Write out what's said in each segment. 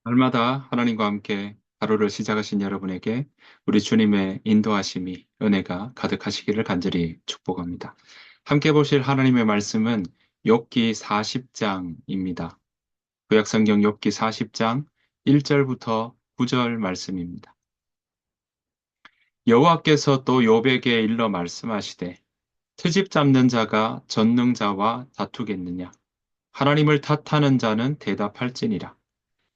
날마다 하나님과 함께 하루를 시작하신 여러분에게 우리 주님의 인도하심이 은혜가 가득하시기를 간절히 축복합니다. 함께 보실 하나님의 말씀은 욥기 40장입니다. 구약성경 욥기 40장 1절부터 9절 말씀입니다. 여호와께서 또 욥에게 일러 말씀하시되 트집 잡는 자가 전능자와 다투겠느냐? 하나님을 탓하는 자는 대답할지니라.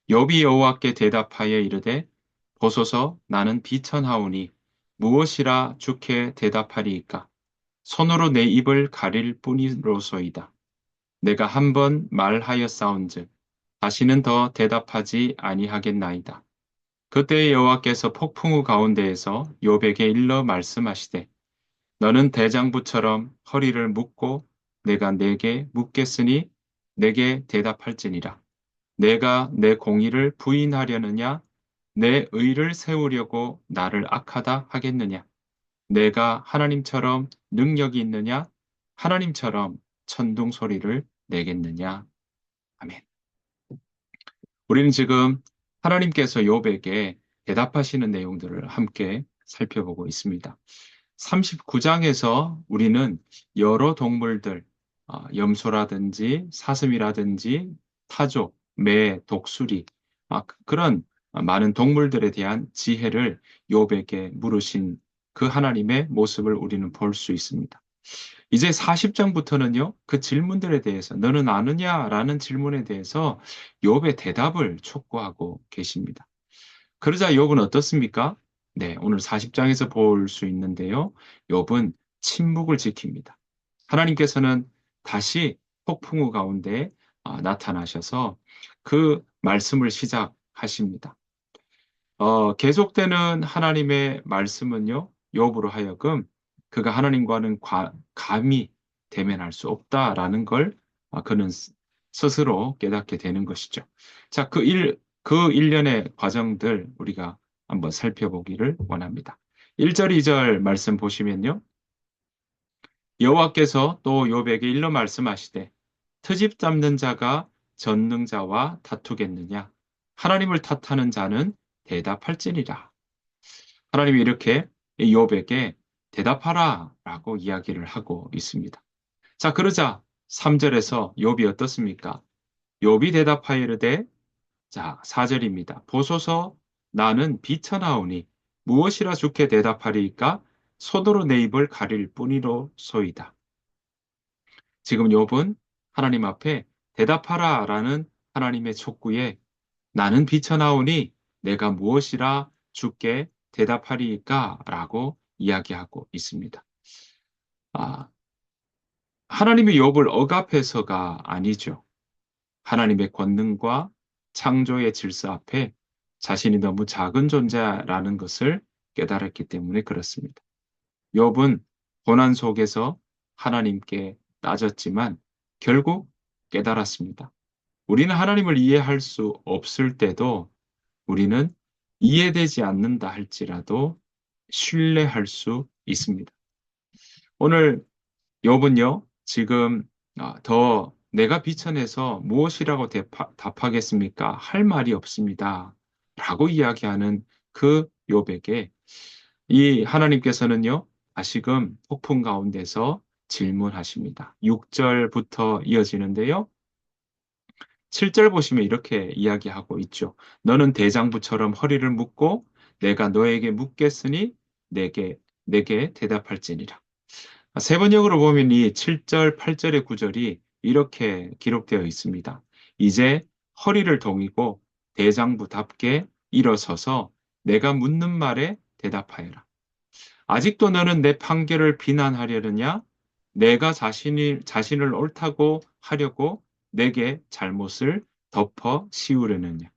욥이 여호와께 대답하여 이르되 보소서 나는 비천하오니 무엇이라 주께 대답하리이까 손으로 내 입을 가릴 뿐이로소이다. 내가 한 번 말하였사온즉 다시는 더 대답하지 아니하겠나이다. 그때 여호와께서 폭풍우 가운데에서 욥에게 일러 말씀하시되 너는 대장부처럼 허리를 묶고 내가 내게 묻겠으니 내게 대답할지니라. 내가 내 공의를 부인하려느냐? 내 의를 세우려고 나를 악하다 하겠느냐? 내가 하나님처럼 능력이 있느냐? 하나님처럼 천둥 소리를 내겠느냐? 아멘. 우리는 지금 하나님께서 욥에게 대답하시는 내용들을 함께 살펴보고 있습니다. 39장에서 우리는 여러 동물들, 염소라든지 사슴이라든지 타조, 매, 독수리, 그런 많은 동물들에 대한 지혜를 욥에게 물으신 그 하나님의 모습을 우리는 볼 수 있습니다. 이제 40장부터는요, 그 질문들에 대해서 너는 아느냐라는 질문에 대해서 욥의 대답을 촉구하고 계십니다. 그러자 욥은 어떻습니까? 네, 오늘 40장에서 볼 수 있는데요. 욥은 침묵을 지킵니다. 하나님께서는 다시 폭풍우 가운데 나타나셔서 그 말씀을 시작하십니다. 계속되는 하나님의 말씀은요, 욥으로 하여금 그가 하나님과는 감히 대면할 수 없다라는 걸 그는 스스로 깨닫게 되는 것이죠. 자, 그 일련의 과정들 우리가 한번 살펴보기를 원합니다. 1절, 2절 말씀 보시면요. 여호와께서 또 욥에게 일러 말씀하시되 트집 잡는 자가 전능자와 다투겠느냐? 하나님을 탓하는 자는 대답할지니라. 하나님이 이렇게 욥에게 대답하라라고 이야기를 하고 있습니다. 자, 그러자 3절에서 욥이 어떻습니까? 욥이 대답하여 이르되 자, 4절입니다. 보소서 나는 비천하오니 무엇이라 주께 대답하리이까? 손으로 내 입을 가릴 뿐이로소이다. 지금 욥은 하나님 앞에 대답하라라는 하나님의 촉구에 나는 비천하오니 내가 무엇이라 주께 대답하리이까? 라고 이야기하고 있습니다. 아, 하나님의 욥을 억압해서가 아니죠. 하나님의 권능과 창조의 질서 앞에 자신이 너무 작은 존재라는 것을 깨달았기 때문에 그렇습니다. 욥은 고난 속에서 하나님께 따졌지만 결국 깨달았습니다. 우리는 하나님을 이해할 수 없을 때도 우리는 이해되지 않는다 할지라도 신뢰할 수 있습니다. 오늘 욥은요, 지금 더 내가 비천해서 무엇이라고 답하겠습니까? 할 말이 없습니다. 라고 이야기하는 그 욥에게 이 하나님께서는요, 다시금 폭풍 가운데서 질문하십니다. 6절부터 이어지는데요. 7절 보시면 이렇게 이야기하고 있죠. 너는 대장부처럼 허리를 묶고 내가 너에게 묻겠으니 내게 대답할지니라. 세 번역으로 보면 이 7절, 8절의 구절이 이렇게 기록되어 있습니다. 이제 허리를 동이고 대장부답게 일어서서 내가 묻는 말에 대답하여라. 아직도 너는 내 판결을 비난하려느냐? 내가 자신을 옳다고 하려고 내게 잘못을 덮어 씌우려느냐?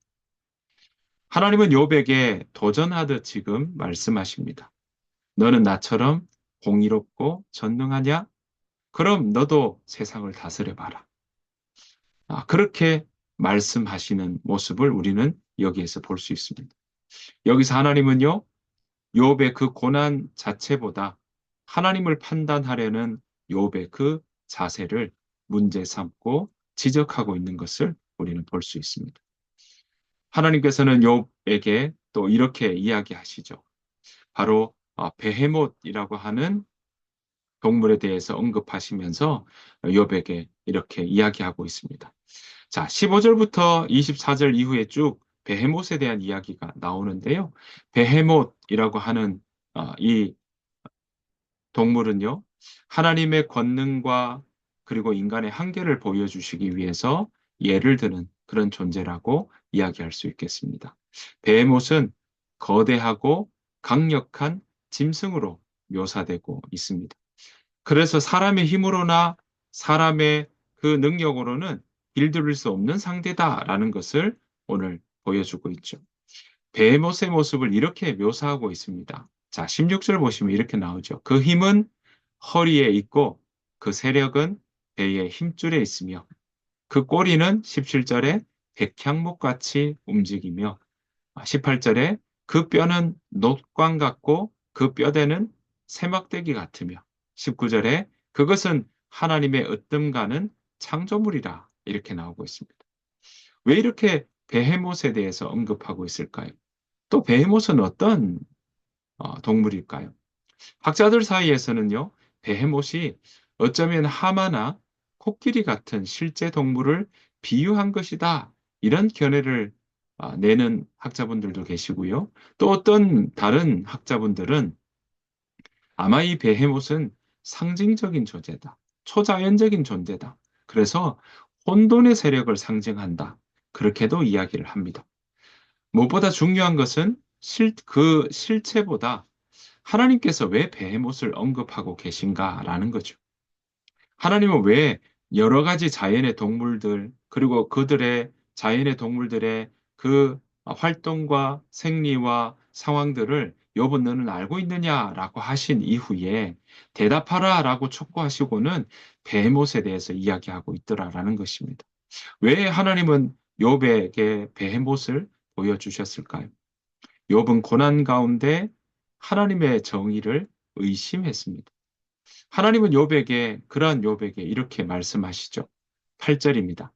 하나님은 욥에게 도전하듯 지금 말씀하십니다. 너는 나처럼 공의롭고 전능하냐? 그럼 너도 세상을 다스려 봐라. 그렇게 말씀하시는 모습을 우리는 여기에서 볼 수 있습니다. 여기서 하나님은요, 욥의 그 고난 자체보다 하나님을 판단하려는 욥의 그 자세를 문제 삼고 지적하고 있는 것을 우리는 볼 수 있습니다. 하나님께서는 욥에게 또 이렇게 이야기하시죠. 바로 베헤못이라고 하는 동물에 대해서 언급하시면서 욥에게 이렇게 이야기하고 있습니다. 자, 15절부터 24절 이후에 쭉 베헤못에 대한 이야기가 나오는데요. 베헤못이라고 하는 이 동물은요, 하나님의 권능과 그리고 인간의 한계를 보여주시기 위해서 예를 드는 그런 존재라고 이야기할 수 있겠습니다. 베헤못은 거대하고 강력한 짐승으로 묘사되고 있습니다. 그래서 사람의 힘으로나 사람의 그 능력으로는 길들일 수 없는 상대다라는 것을 오늘 보여주고 있죠. 베헤못의 모습을 이렇게 묘사하고 있습니다. 자, 16절 보시면 이렇게 나오죠. 그 힘은 허리에 있고 그 세력은 배의 힘줄에 있으며 그 꼬리는 17절에 백향목같이 움직이며 18절에 그 뼈는 놋광 같고 그 뼈대는 세막대기 같으며 19절에 그것은 하나님의 으뜸가는 창조물이라 이렇게 나오고 있습니다. 왜 이렇게 베헤못에 대해서 언급하고 있을까요? 또 베헤못은 어떤 동물일까요? 학자들 사이에서는요, 베헤못이 어쩌면 하마나 코끼리 같은 실제 동물을 비유한 것이다. 이런 견해를 내는 학자분들도 계시고요. 또 어떤 다른 학자분들은 아마 이 베헤못은 상징적인 존재다. 초자연적인 존재다. 그래서 혼돈의 세력을 상징한다. 그렇게도 이야기를 합니다. 무엇보다 중요한 것은 그 실체보다 하나님께서 왜 베헤못을 언급하고 계신가라는 거죠. 하나님은 왜 여러 가지 자연의 동물들, 그리고 그들의 자연의 동물들의 그 활동과 생리와 상황들을 욥은 너는 알고 있느냐라고 하신 이후에 대답하라라고 촉구하시고는 베헤못에 대해서 이야기하고 있더라라는 것입니다. 왜 하나님은 욥에게 베헤못을 보여주셨을까요? 욥은 고난 가운데 하나님의 정의를 의심했습니다. 하나님은 욥에게 그러한 욥에게 이렇게 말씀하시죠. 8절입니다.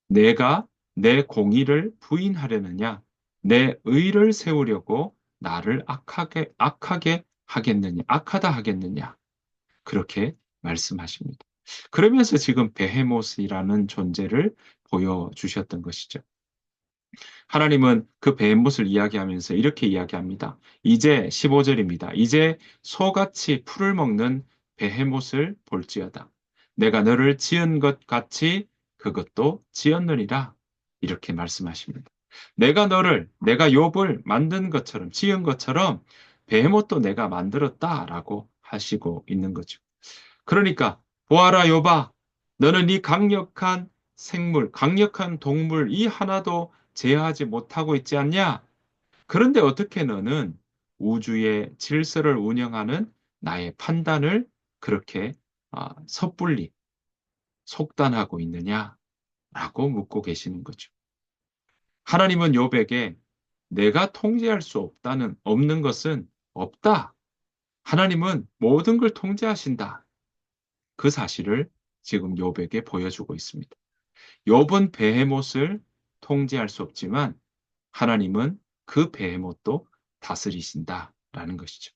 내가 내 공의를 부인하려느냐? 내 의를 세우려고 나를 악하게 하겠느냐? 악하다 하겠느냐? 그렇게 말씀하십니다. 그러면서 지금 베헤모스라는 존재를 보여주셨던 것이죠. 하나님은 그 베헤못을 이야기하면서 이렇게 이야기합니다. 이제 15절입니다. 이제 소같이 풀을 먹는 베헤못을 볼지어다. 내가 너를 지은 것 같이 그것도 지었느니라. 이렇게 말씀하십니다. 내가 욥을 만든 것처럼, 지은 것처럼 베헤못도 내가 만들었다라고 하시고 있는 거죠. 그러니까 보아라 욥아, 너는 이 강력한 생물, 강력한 동물 이 하나도 제어하지 못하고 있지 않냐? 그런데 어떻게 너는 우주의 질서를 운영하는 나의 판단을 그렇게 섣불리 속단하고 있느냐라고 묻고 계시는 거죠. 하나님은 욥에게 내가 통제할 수 없는 것은 없다. 하나님은 모든 걸 통제하신다. 그 사실을 지금 욥에게 보여주고 있습니다. 욥은 베헤못을 통제할 수 없지만 하나님은 그 베헤못도 다스리신다라는 것이죠.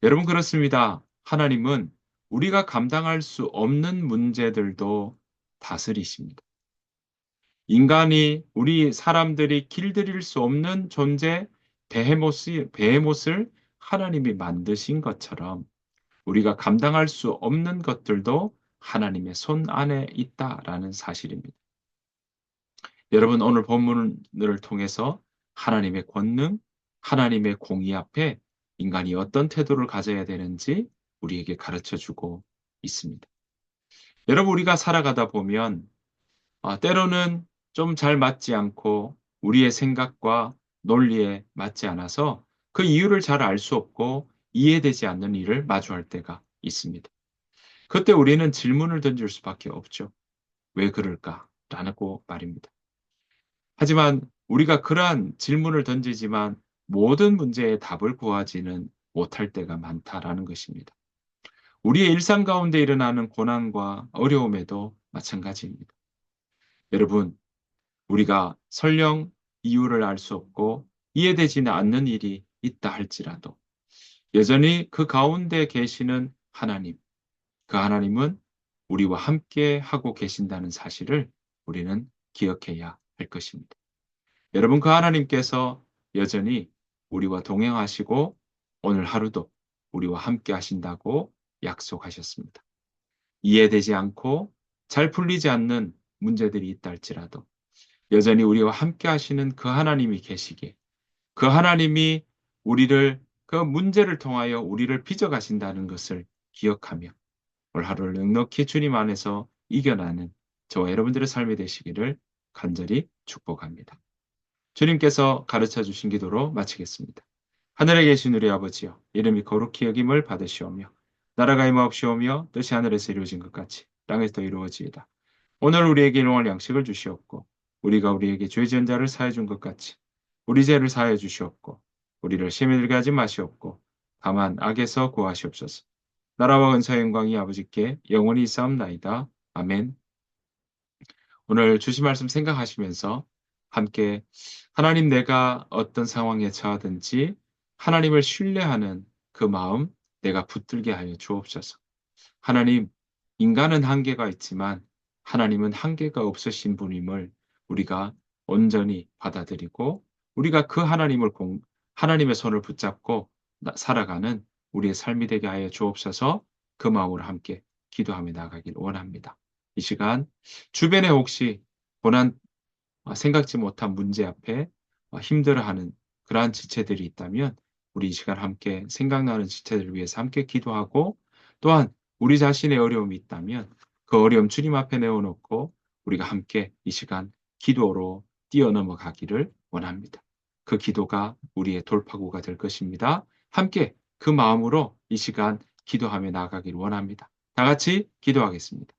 여러분 그렇습니다. 하나님은 우리가 감당할 수 없는 문제들도 다스리십니다. 인간이 우리 사람들이 길들일 수 없는 존재 베헤못을 하나님이 만드신 것처럼 우리가 감당할 수 없는 것들도 하나님의 손 안에 있다라는 사실입니다. 여러분, 오늘 본문을 통해서 하나님의 권능, 하나님의 공의 앞에 인간이 어떤 태도를 가져야 되는지 우리에게 가르쳐 주고 있습니다. 여러분, 우리가 살아가다 보면 때로는 좀 잘 맞지 않고 우리의 생각과 논리에 맞지 않아서 그 이유를 잘 알 수 없고 이해되지 않는 일을 마주할 때가 있습니다. 그때 우리는 질문을 던질 수밖에 없죠. 왜 그럴까? 라고 말입니다. 하지만 우리가 그러한 질문을 던지지만 모든 문제의 답을 구하지는 못할 때가 많다라는 것입니다. 우리의 일상 가운데 일어나는 고난과 어려움에도 마찬가지입니다. 여러분, 우리가 설령 이유를 알 수 없고 이해되지는 않는 일이 있다 할지라도 여전히 그 가운데 계시는 하나님, 그 하나님은 우리와 함께 하고 계신다는 사실을 우리는 기억해야 할 것입니다. 여러분, 그 하나님께서 여전히 우리와 동행하시고 오늘 하루도 우리와 함께 하신다고 약속하셨습니다. 이해되지 않고 잘 풀리지 않는 문제들이 있다 할지라도 여전히 우리와 함께 하시는 그 하나님이 계시기에 그 하나님이 우리를 그 문제를 통하여 우리를 빚어가신다는 것을 기억하며 오늘 하루를 넉넉히 주님 안에서 이겨나는 저와 여러분들의 삶이 되시기를 간절히 축복합니다. 주님께서 가르쳐 주신 기도로 마치겠습니다. 하늘에 계신 우리 아버지여, 이름이 거룩히 여김을 받으시오며 나라가 임하옵시오며 뜻이 하늘에서 이루어진 것 같이 땅에서도 이루어지이다. 오늘 우리에게 일용할 양식을 주시옵고 우리가 우리에게 죄 지은 자를 사해 준 것 같이 우리 죄를 사해 주시옵고 우리를 시험에 들게 하지 마시옵고 다만 악에서 구하시옵소서. 나라와 근사의 영광이 아버지께 영원히 있사옵나이다. 아멘. 오늘 주신 말씀 생각하시면서 함께 하나님, 내가 어떤 상황에 처하든지 하나님을 신뢰하는 그 마음 내가 붙들게 하여 주옵소서. 하나님, 인간은 한계가 있지만 하나님은 한계가 없으신 분임을 우리가 온전히 받아들이고 우리가 그 하나님의 손을 붙잡고 살아가는 우리의 삶이 되게 하여 주옵소서. 그 마음으로 함께 기도하며 나아가길 원합니다. 이 시간 주변에 혹시 고난, 생각지 못한 문제 앞에 힘들어하는 그러한 지체들이 있다면 우리 이 시간 함께 생각나는 지체들을 위해서 함께 기도하고 또한 우리 자신의 어려움이 있다면 그 어려움 주님 앞에 내어놓고 우리가 함께 이 시간 기도로 뛰어넘어가기를 원합니다. 그 기도가 우리의 돌파구가 될 것입니다. 함께 그 마음으로 이 시간 기도하며 나아가기를 원합니다. 다 같이 기도하겠습니다.